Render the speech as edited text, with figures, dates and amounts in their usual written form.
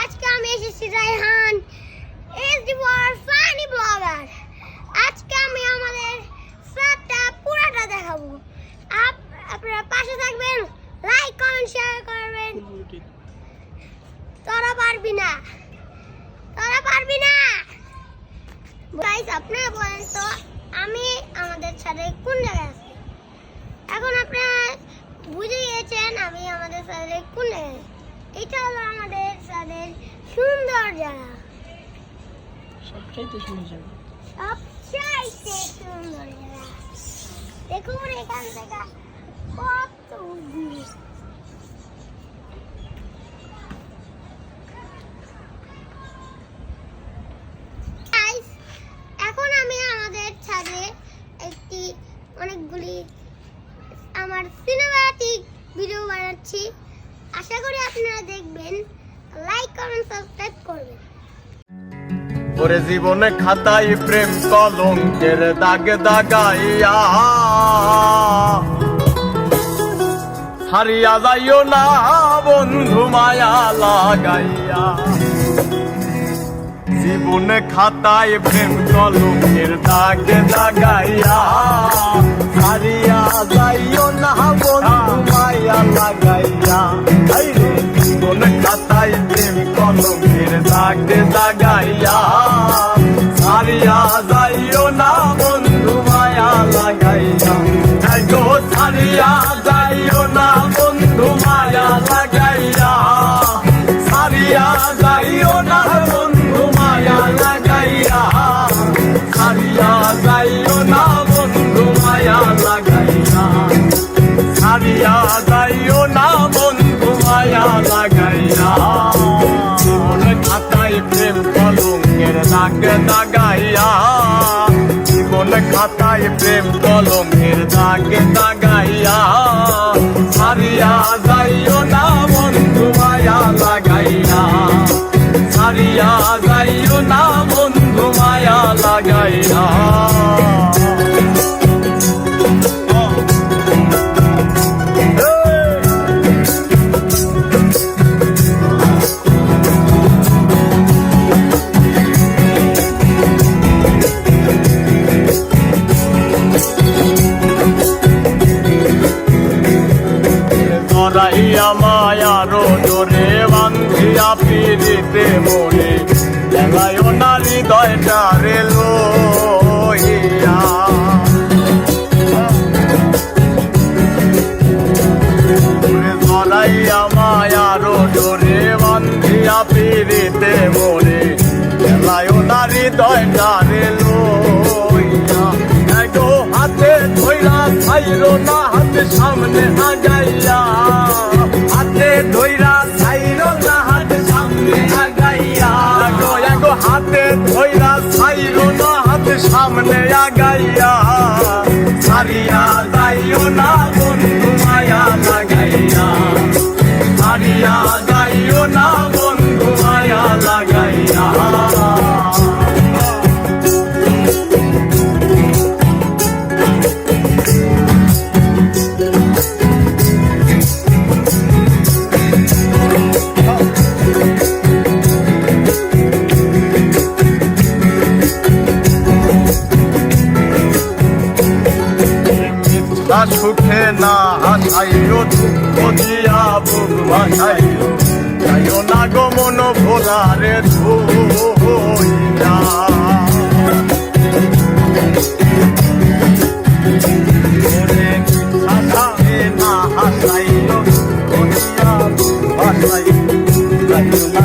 আজকে আমি এসেছি রায়হান এসডিওর ফানি ব্লগার। আজকে আমি আমাদের সাতটা পুরাটা দেখাবো। আপনারা পাশে থাকবেন, লাইক কমেন্ট শেয়ার করবেন। তোরা পারবি না গাইস, আপনারা বলেন তো আমি আমাদের ছাদে কোন জায়গায় আছি। এখন আপনারা বুঝে গিয়েছেন আমি আমাদের ছাদে কোন জায়গায়। এটা হলো আমাদের ছাদের সুন্দর জায়গা, সবচাইতে সুন্দর জায়গা। দেখুন এখান থেকে কত ভিউ। এখন আমি আমাদের ছাদে অনেকগুলি আমার সিনেমাটিক ভিডিও বানাচ্ছি। আশা করি আপনারা দেখবেন, লাইক কমেন্ট সাবস্ক্রাইব করবেন। ওরে জীবনে খাতায় প্রেম কলঙ্কের দাগ দাগাইয়া হারিয়া যাইও না বন্ধু মায়া লাগাইয়া। জীবনে খাতায় প্রেম কলঙ্কের দাগ দাগাইয়া হারিয়া যাইও না বন্ধু মায়া লাগাইয়া। জীবনে খাতায় প্রেম কলঙ্কের দাগ দাগাইয়া হারিয়া যাইও না বন্ধু মায়া লাগাইয়া। গো হারিয়া যাইও না বন্ধু মায়া লাগাইয়া, হারিয়া যাইও না বন্ধু মায়া লাগাইয়া, হারিয়া যাইও না বন্ধু মায়া লাগাইয়া, হারিয়া যাইও না বন্ধু মায়া লাগাইয়া। জীবনে খাতায় প্রেম কলঙ্কের দাগ দাগাইয়া, জীবনে খাতায় প্রেম কলঙ্কের দাগ দাগাইয়া হারিয়া যাইও না বন্ধু মায়া লাগাইয়া, হারিয়া যাইও না বন্ধু মায়া লাগাইয়া। মায়ার জোরে বান্ধিয়া পিড়িতে মনে দেখায় না হৃদয়টা রে লইয়া। ধরাইয়া মায়ার জোরে বান্ধিয়া পিড়িতে মনে দেখায় না হৃদয়টা রে লইয়া। গো হাতে ধইরা ছাইরো না হাতে সামনে আগাইয়া, হাতে ধইরা ছাইরো না হাতে সামনে আগাইয়া। গো হাতে ধইরা ছাইরো না হাতে সামনে আগাইয়া, হারিয়া যাইও না বন্ধু মায়া লাগাইয়া, হারিয়া যাইও না বন্ধু মায়া লাগাইয়া। সুখে না হাসাইও দুঃখ দিয়া বুক ভাসাইও, যাইও না গো মন ভোলারে ধুইয়া। হাসাবে না হাসাইও দুঃখ দিয়া বুক ভাসাইও, যাইও না